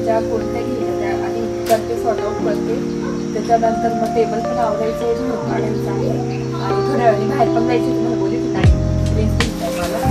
भाज्या कोणत्या घ्यायच्या त्या आणि करते, सॉर्ट आउट करते. त्याच्यानंतर मग टेबल पण आवरायचं आहे, झोप काढायचं आहे आणि थोड्या वेळाने बाहेर पण जायचं. तुम्हाला बोलले की नाही ड्रेस घ्यायचा मला.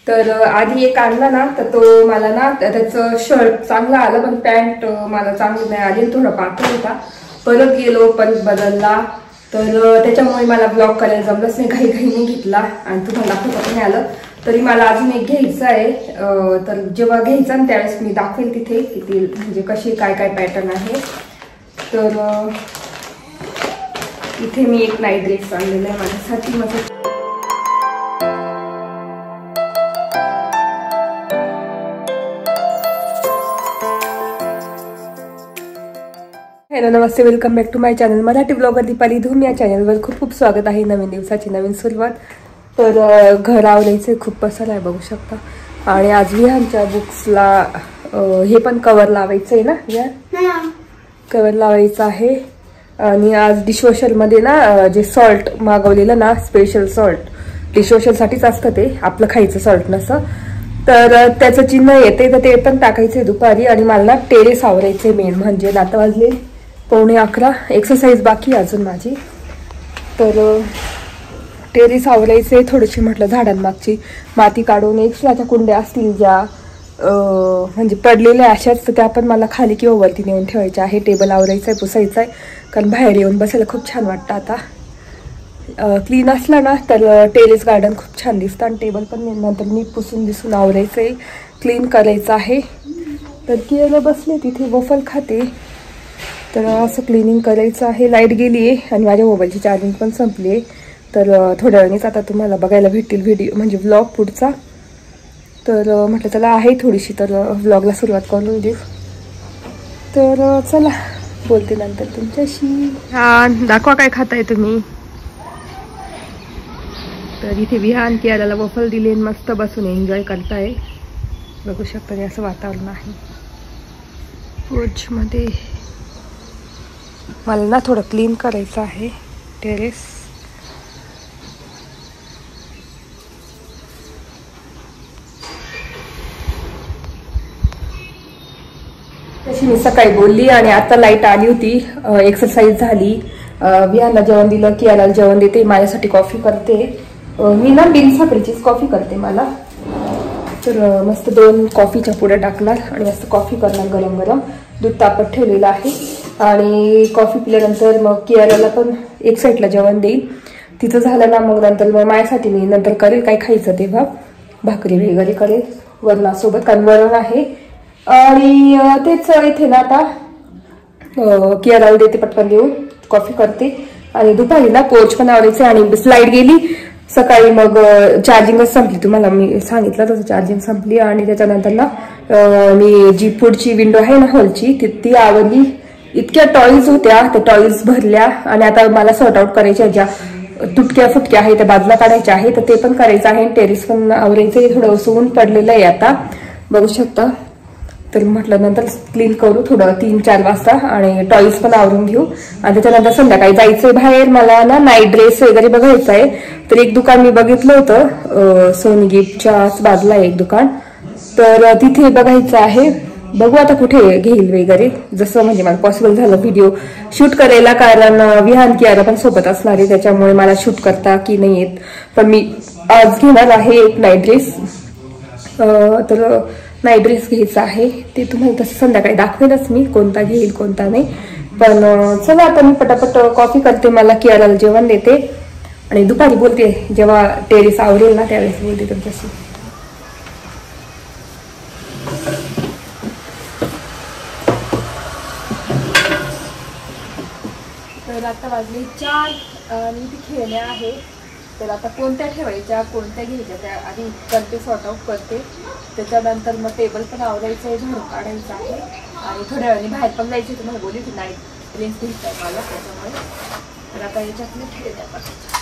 तर आधी एक आणला ना तर तो मला ना त्याचं शर्ट चांगला आलं पण पॅन्ट मला चांगली नाही आली, थोडा पातळ होता. परत गेलो परत बदलला तर त्याच्यामुळे मला ब्लॉग करायला जमलंच नाही, घाईघाईने घेतला आणि तुम्हाला दाखवता नाही आलं. तरी मला अजून एक घ्यायचं आहे. तर जेव्हा घ्यायचा ना त्यावेळेस मी दाखवेल तिथे किती म्हणजे कसे काय काय पॅटर्न आहे. तर इथे मी एक नाईट ड्रेस आणलेला आहे माझ्यासाठी. माझं हॅलो नमस्ते, welcome back to my channel Marathi blogger Deepali Dhoom. या चॅनलवर खूप खूप स्वागत आहे. नवीन दिवसाची नवीन सुरुवात. तर घर आवरायचं खूप पसारा आहे बघू शकता. आणि आज विहानच्या बुक्सला हे पण कवर लावायचं आहे ना, या कवर लावायचं आहे. आणि आज डिशवॉशरमध्ये ना जे सॉल्ट मागवलेलं ना, स्पेशल सॉल्ट डिशवॉशरसाठीच असतं ते, आपलं खायचं सॉल्ट नसतं. तर त्याचं चिन्ह येते तर ते पण टाकायचं आहे दुपारी. आणि मला ना टेरेस आवरायचे मेन म्हणजे. आता वाजले 11:15. एक्सरसाइज बाकी अजून माझी. तर टेरेस आवरायचे थोडीशी. म्हटलं झाडांमागची माती काढून एक्स्ट्राच्या कुंड्या असतील ज्या म्हणजे पडलेल्या अशाच तर त्या पण मला खाली किंवा वरती नेऊन ठेवायच्या आहे. टेबल आवरायचं आहे, पुसायचं आहे, कारण बाहेर येऊन बसायला खूप छान वाटतं. आता क्लीन असला ना तर टेरेस गार्डन खूप छान दिसतं. आणि टेबल पण नंतर मी पुसून दिसून आवरायचं आहे, क्लीन करायचं आहे. तर केलं बसले तिथे वफल खाते. तर असं क्लिनिंग करायचं आहे. लाईट गेली आहे आणि माझ्या मोबाईलची चार्जिंग पण संपली आहे. तर थोड्या वेळानेच आता तुम्हाला बघायला भेटतील व्हिडिओ म्हणजे व्लॉग पुढचा. तर म्हटलं चला आहे थोडीशी, तर व्लॉगला सुरुवात करून देऊ. तर चला बोलते नंतर तुमच्याशी. हा दाखवा काय खाताय तुम्ही. तर इथे विहान कियाला वफल दिले, मस्त बसून एन्जॉय करताय बघू शकता. असं वातावरण आहे पोर्चमध्ये. मला ना थोडं क्लीन करायचं आहे टेरेस. तशी मी सकाळी बोलली आणि आता लाईट आली होती. एक्सरसाइज झाली, विहानला जेवण दिलं, कियाला जेवण देते, माझ्यासाठी कॉफी करते. मी ना बिन साखरेचीच कॉफी करते मला. तर मस्त 2 कॉफीच्या पुड्या टाकणार आणि मस्त कॉफी करणार गरम गरम. दूध तापत ठेवलेलं आहे. आणि कॉफी पिल्यानंतर मग कियाला पण एक साईडला जेवण देईल. तिथं झालं ना मग नंतर मग माझ्यासाठी मी नंतर करेल काय खायचं तेव्हा भाकरी वगैरे करेल वरणासोबत, कारण वरण आहे. आणि तेच इथे ना आता कियाला देते पटकन देऊन कॉफी करते. आणि दुपारी ना पोर्च पण आवडायचे. आणि लाईट गेली सकाळी मग चार्जिंगच संपली, तुम्हाला मी सांगितलं तसं चार्जिंग संपली. आणि त्याच्यानंतर ना मी जी पुढची विंडो आहे ना हॉलची ती आवडली. इतक्या टॉईज होत्या, त्या टॉईज भरल्या. आणि आता मला सॉर्ट आउट करायच्या ज्या तुटक्या फुटक्या आहे त्या बाजूला काढायच्या आहे, तर ते पण करायचं आहे. टेरेस पण आवरायचं. थोडं ऊन पडलेलं आहे आता बघू शकता. तर म्हटलं नंतर क्लीन करू थोडं 3-4 वाजता आणि टॉईज पण आवरून घेऊ. आणि त्याच्यानंतर संध्याकाळी जायचंय बाहेर. मला ना नाईट ड्रेस वगैरे बघायचं आहे. तर एक दुकान मी बघितलं होतं सोनी गिफ्टच्या बाजूला एक दुकान, तर तिथे बघायचं आहे. बघू आता कुठे घेईल वगैरे, जसं म्हणजे मला पॉसिबल झालं व्हिडिओ शूट करायला. कारण विहान कियाला पण सोबत असणार आहे, त्याच्यामुळे मला शूट करता की नाही येत. पण मी आज घेणार आहे एक नाईट ड्रेस. तर नाईट ड्रेस घ्यायचा आहे, ते तुम्हाला तसं संध्याकाळी दाखवेलच मी कोणता घेईल कोणता नाही. पण चला आता मी पटापट कॉफी करते, मला कियाला जेवण देते आणि दुपारी बोलते, जेव्हा टेरेस आवडेल ना त्यावेळेस बोलते तुमच्याशी. तर आता वाजले 4 आणि इथे खेळण्या आहे. तर आता कोणत्या ठेवायच्या, कोणत्या घ्यायच्या त्या आधी करते, सॉर्ट आउट करते. त्याच्यानंतर मग टेबल पण आवरायचं आहे, झाडू काढायचं आहे आणि थोड्या वेळाने बाहेर पण जायचे. तुम्हाला बोलली की नाईट रेंज घ्यायचं आहे मला त्याच्यामुळे. तर आता याच्यातले खेळण्या पाहिजे.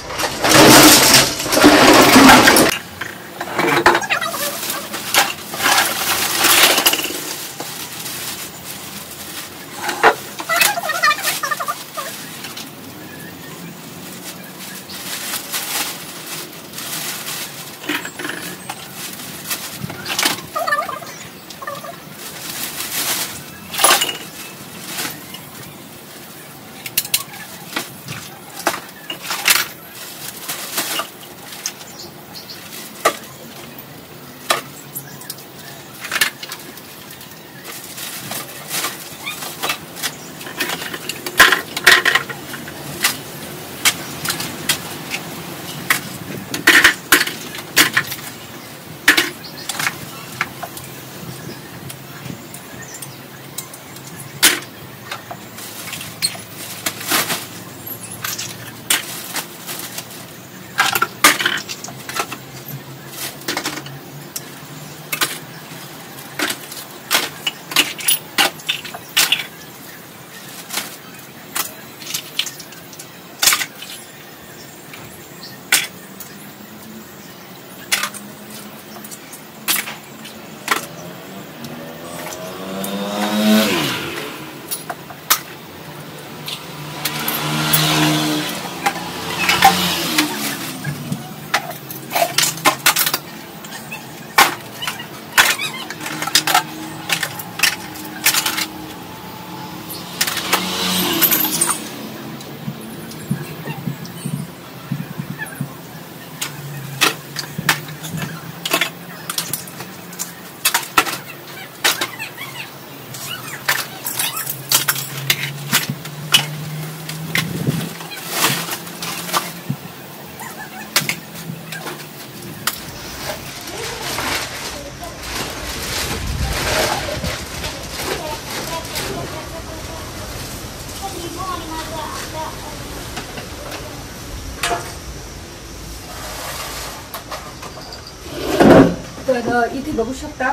तर इथे बघू शकता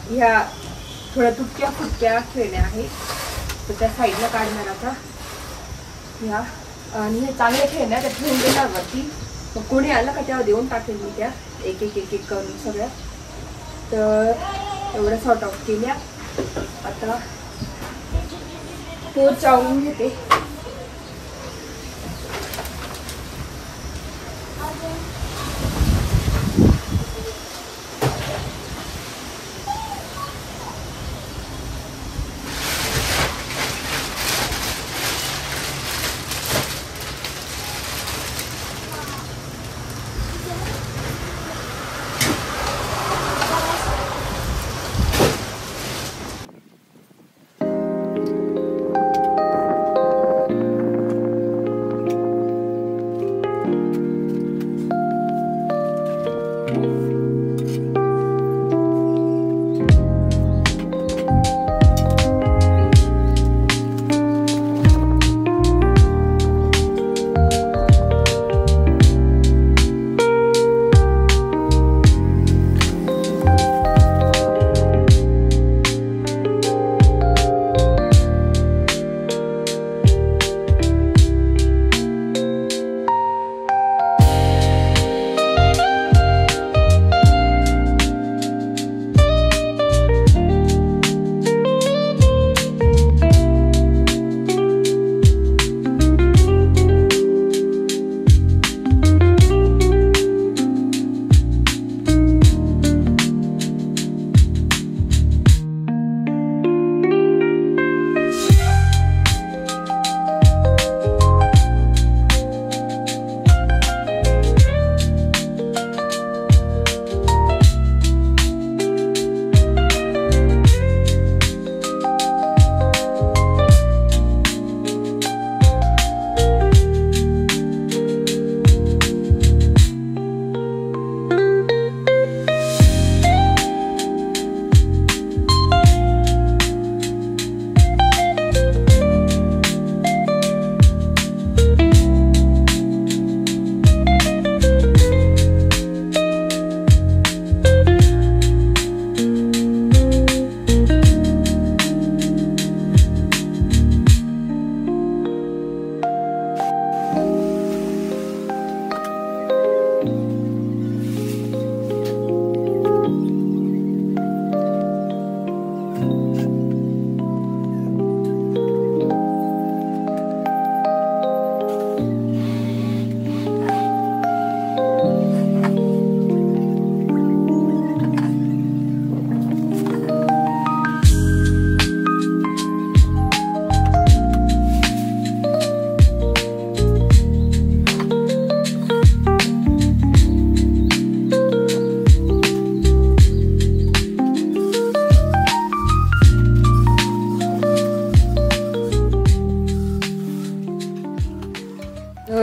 ह्या थोड्या तुटक्या फुटक्या खेळण्या आहेत. तर त्या साईडला काढणार आता ह्या. आणि हे चांगल्या खेळण्या त्या ठेवून देणार वरती. मग कोणी आलं का तेव्हा देऊन टाकेल मी त्या एक एक एक एक करून सगळ्या. तर एवढ्या सॉर्ट आउट केल्या. आता पोच आवरून घेते.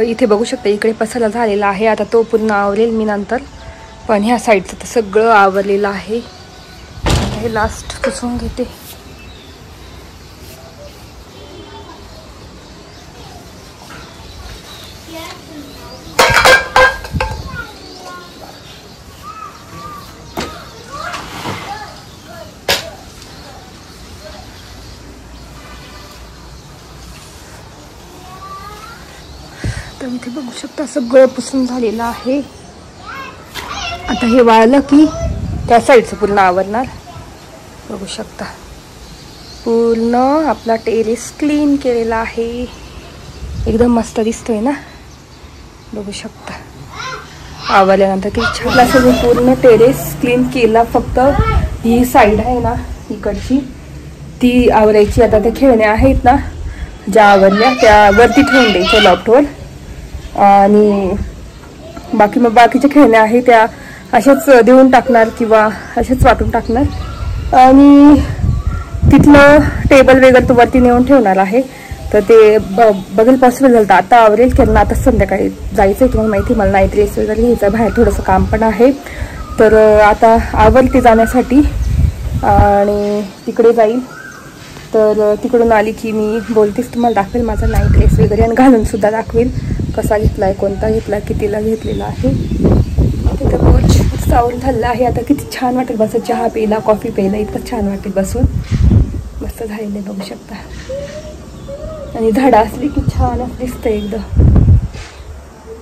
इथे बघू शकता इकडे पसारा झालेला आहे. आता तो पूर्ण आवरेल मी नंतर. पण ह्या साईडचं तर सगळं आवरलेलं आहे. हे लास्ट पुसून घेते. तर इथे बघू शकता सगळं पुसून झालेलं आहे. आता हे वाळलं की त्या साईडचं पूर्ण आवरणार. बघू शकता पूर्ण आपला टेरेस क्लीन केलेला आहे. एकदम मस्त दिसतोय ना. बघू शकता आवरल्यानंतर किती छान असं पूर्ण टेरेस क्लीन केला. फक्त ही साईड आहे ना इकडची ती आवरायची. आता त्या खेळण्या आहेत ना ज्या आवरल्या त्या वरती ठेवून द्यायच्या लॉफ्टवर. आणि बाकी मग बाकीच्या खेळण्या आहेत त्या अशाच देऊन टाकणार किंवा अशाच वाटून टाकणार. आणि तिथलं टेबल वगैरे तो वरती नेऊन ठेवणार आहे. तर ते बघेल पॉसिबल झालं तर आता आवरेल. त्यांना आता संध्याकाळी जायचं आहे. तुम्हाला माहिती मला नाईट ड्रेस वगैरे घ्यायचा. बाहेर थोडंसं काम पण आहे. तर आता आवरते जाण्यासाठी आणि तिकडे जाईल. तर तिकडून आली की मी बोलतेच तुम्हाला दाखवेल माझा नाईट ड्रेस वगैरे आणि घालून सुद्धा दाखवेल कसा घेतलाय, कोणता घेतला, कितीला घेतलेला आहे. तिथं पोच सावरून झालेलं आहे. आता किती छान वाटेल बसून चहा प्यायला, कॉफी प्यायला. इतकं छान वाटेल बसून. मस्त झालेलं आहे बघू शकता. आणि झाडं असली की छान दिसतं एकदम.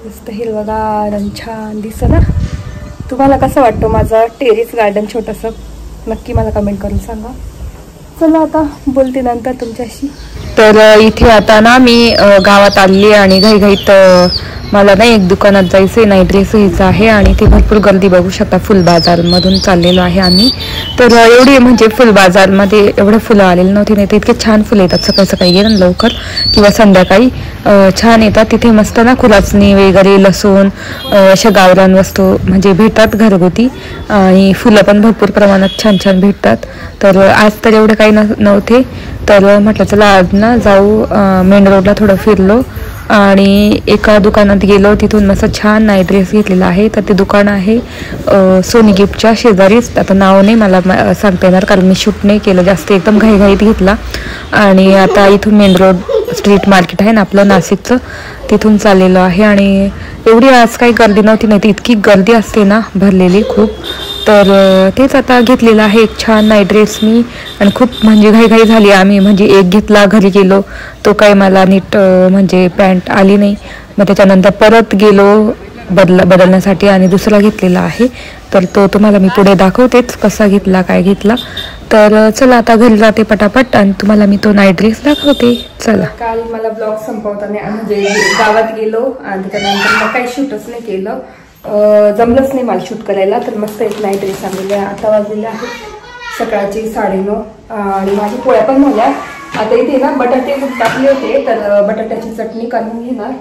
मस्त हिरवगार आणि छान दिसतं ना. तुम्हाला कसं वाटतं माझं टेरेस गार्डन छोटंसं? नक्की मला कमेंट करून सांगा. चला आता बोलते नंतर तुमच्याशी. तर इथे आता ना मी गावात आली आणि घाईघाईत मला ना एक दुकानात जायचं आहे. नाईट ड्रेस घ्यायचा आहे आणि ते भरपूर गर्दी बघू शकता. फुल बाजारमधून चाललेलो आहे आम्ही. तर एवढी म्हणजे फुल बाजारमध्ये एवढे फुलं आलेले नव्हते. नाही तर इतके छान फुलं येतात. सकाळी सकाळी गेलं ना लवकर किंवा संध्याकाळी छान येतात. तिथे मस्त ना खुलासणी वगैरे लसूण अशा गावरान वस्तू म्हणजे भेटतात घरगुती. आणि फुलं पण भरपूर प्रमाणात छान छान भेटतात. तर आज तर एवढे काही नव्हते. तर म्हटलं चला आज ना जाऊ. मेन रोडला थोडं फिरलो आणि एका दुकानात गेलो. तिथून मस्त छान नाईट ड्रेस घेतलेला आहे. तर ते दुकान आहे सोनी गिफ्टच्या शेजारीच. आता नाव नाही मला सांगता येणार कारण मी शूट नाही केलं जास्त. एकदम घाईघाईत घेतला. आणि आता इथून मेन रोड स्ट्रीट मार्केट आहे ना आपलं नाशिकचं तिथून चाललेलो आहे. आणि एवढी आज काही गर्दी नव्हती. नाही तर इतकी गर्दी असते ना भरलेली खूप. तर तेच आता घेतलेलं आहे एक छान नाईट ड्रेस मी. आणि खूप म्हणजे घाईघाई झाली. आम्ही म्हणजे एक घेतला घरी गेलो तो काही मला नीट म्हणजे पॅन्ट आली नाही. मग त्याच्यानंतर परत गेलो बदलण्यासाठी आणि दुसरा घेतलेला आहे. तर तो तुम्हाला मी पुढे दाखवतेच कसा घेतला काय घेतला. तर चला आता घरी जाते पटापट आणि तुम्हाला मी तो नाईट ड्रेस दाखवते. चला. काल मला ब्लॉग संपवताना म्हणजे गावात गेलो आणि त्याच्यानंतर मग काही शूटच नाही केलं. जमलंच नाही मला शूट करायला. तर मस्त एक नाईट ड्रेस आणलेला आहे. आता वाजलेले आहेत सकाळचे 9:30 आणि माझ्या पोळ्या पण झाल्या. आता इथे ना बटाटे टाकले होते तर बटाट्याची चटणी करून घेणार.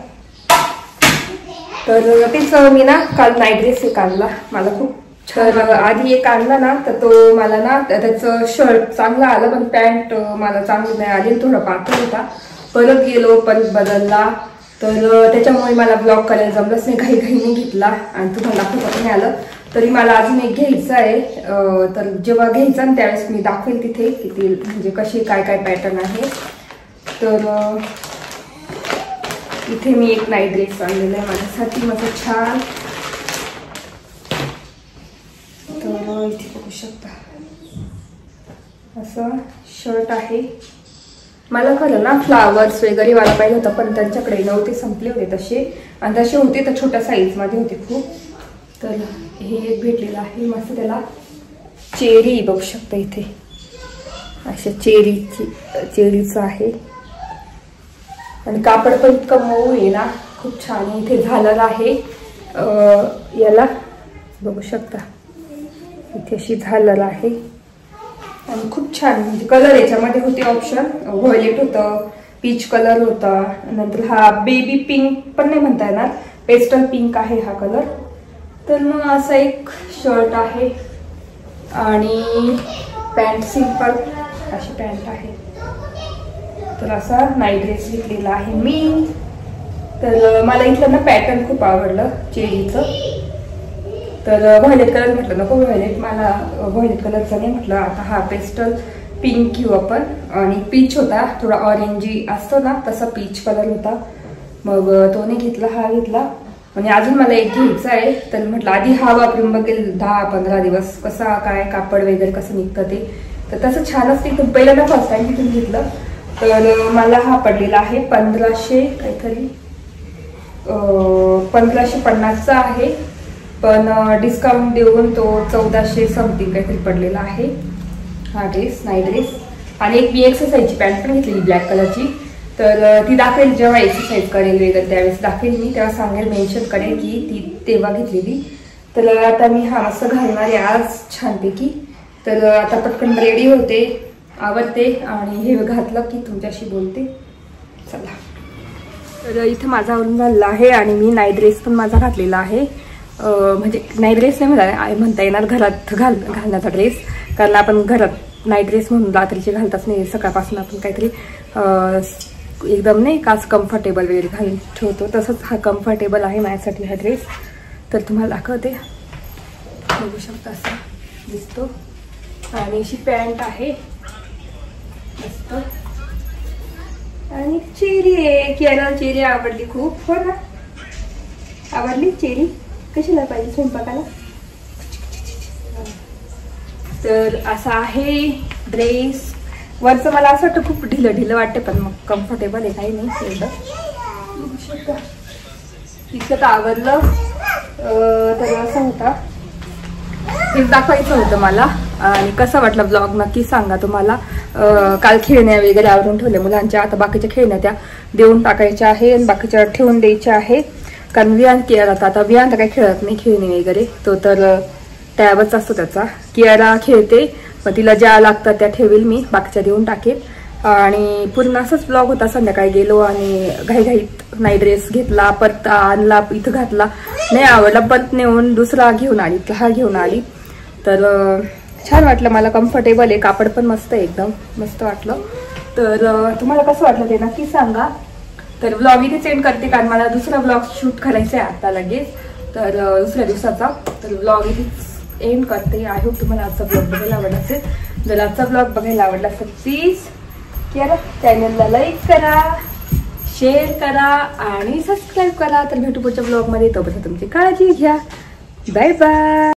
तर तेच मी ना काल नाईट ड्रेस एक आणला. मला खूप तर आधी एक आणला ना तर तो मला ना त्याचं शर्ट चांगलं आलं पण पॅन्ट मला चांगली नाही आली. थोडं पातळ होता. परत गेलो परत बदलला. तर त्याच्यामुळे मला ब्लॉग करायला जमलंच नाही. घाईघाईने घेतला आणि तुम्हाला दाखवता नाही आलं. तरी मला अजून एक घ्यायचं आहे. तर जेव्हा घ्यायचा ना त्यावेळेस मी दाखवेल तिथे किती म्हणजे कशी काय काय पॅटर्न आहे. तर इथे मी एक नाईट ड्रेस आणलेला आहे माझ्यासाठी मस्त छान. तर इथे बघू शकता असं शर्ट आहे. मला खरं ना फ्लावर्स वगैरे मला पाहिजे होतं पण त्यांच्याकडे नव्हते. संपले होते तसे. आणि तसे होते तर छोट्या साईजमध्ये होते खूप. तर हे एक भेटलेलं आहे मस्त. त्याला चेरी बघू शकता इथे अशा चेरीचं आहे. आणि कापड पण इतकं मऊ आहे ना खूप छान इथे झालर आहे, याला बघू शकता इथे अशी झालर आहे आणि खूप छान म्हणजे कलर याच्यामध्ये होते ऑप्शन, व्हायलेट होतं, पीच कलर होता, नंतर हा बेबी पिंक पण नाही म्हणता येणार, पेस्टल पिंक आहे हा कलर। तर मग असा एक शर्ट आहे आणि पॅन्ट सिंपल अशी पॅन्ट आहे। तर असा नाईट ड्रेस घेतलेला आहे मी। तर मला इथलं ना पॅटर्न खूप आवडलं चेरीचं, तर व्हायलेट कलर म्हटलं नको, व्हायलेट मला व्हायलेट कलरचा नाही म्हटलं, आता हा पेस्टल पिंक घेऊ आपण। आणि पीच होता, थोडा ऑरेंजी असतो ना तसा पीच कलर होता, मग तो नाही घेतला, हा घेतला। आणि अजून मला एक घ्यायचा आहे, तर म्हटलं आधी हा वापरून बघेल 10-15 दिवस कसा काय कापड वगैरे कसं निघतं ते। तर तसं छानच तिथून पहिल्यांदा फर्स्ट टाइम तिथून घेतलं, तर मला हा पडलेला आहे 1500 काहीतरी, 1550चा आहे, पण डिस्काउंट देऊन तो 1400 समथिंग काहीतरी पडलेला आहे हा ड्रेस, नाईट ड्रेस। आणि एक मी एक्सरसाइजची पॅन्ट पण घेतलेली ब्लॅक कलरची, तर ती दाखवेल जेव्हा एक्सरसाइज करेल वगैरे त्यावेळेस दाखवेल मी, तेव्हा सांगेल, मेन्शन करेल की ती तेव्हा घेतलेली। तर आता मी हा मस्त घालणार आहे आज छानपैकी। तर आता पटकन रेडी होते, आवडते आणि हे घातलं की तुमच्याशी बोलते। चला, तर इथं माझा आवरून झालेला आहे आणि मी नाईट ड्रेस पण माझा घातलेला आहे, म्हणजे नाईट ड्रेस नाही म्हणता येणार, घरात घालण्याचा ड्रेस, कारण आपण घरात नाईट ड्रेस म्हणून रात्रीचे घालताच नाही, सकाळपासून आपण काहीतरी एकदम नाही का कम्फर्टेबल वगैरे घालून ठेवतो, तसंच हा कम्फर्टेबल आहे माझ्यासाठी हा ड्रेस। तर तुम्हाला दाखवते, बघू शकता असा दिसतो। आणि अशी पॅन्ट आहे मस्त, आणि चेरी आहे, कियाला चेरी आवडली खूप, हो ना, आवडली चेरी, कशाला पाहिजे स्वयंपाकाला। तर असा आहे ड्रेस, वरचं मला असं वाटतं खूप ढिलं ढिलं वाटते, पण मग कम्फर्टेबल आहे, काही नाही एवढं। इतकं तर आवडलं, तर असं होता, हे दाखवायचं होतं मला। आणि कसं वाटलं ब्लॉग नक्की सांगा तुम्हाला। काल खेळण्या वगैरे आवरून ठेवले मुलांच्या, आता बाकीच्या खेळण्या त्या देऊन टाकायच्या आहे आणि बाकीच्या ठेवून द्यायच्या आहे, कारण विहान केअर आता विहान तर काही खेळत नाही खेळणी वगैरे, तो तर टॅबच असतो त्याचा। कियारा खेळते, मग तिला ज्या लागतात त्या ठेवेल मी, बाकीच्या देऊन टाकेल। आणि पूर्ण असंच ब्लॉग होता, संध्याकाळी गेलो आणि घाईघाईत नाईट ड्रेस घेतला, परत आणला, इथं घातला, नाही आवडला, परत नेऊन दुसरा घेऊन आली, हा घेऊन आली। तर छान वाटलं मला, कम्फर्टेबल आहे, कापड पण मस्त आहे, एकदम मस्त वाटलं। तर तुम्हाला कसं वाटलं ते नक्की सांगा। तर ब्लॉग इथे सेंड करते, कारण मला दुसरा ब्लॉग शूट करायचा आहे आता लगेच, तर दुसऱ्या दिवसाचा। तर ब्लॉग इथे एंड करते। आय होप तुम्हाला आजचा ब्लॉग बघायला आवडला असेल, जर आजचा ब्लॉग बघायला आवडला असेल प्लीज चॅनलला लाईक करा, शेअर करा आणि सबस्क्राईब करा। तर भेटू पुढच्या ब्लॉग मध्ये, तोपर्यंत तुमची काळजी घ्या, बाय बाय।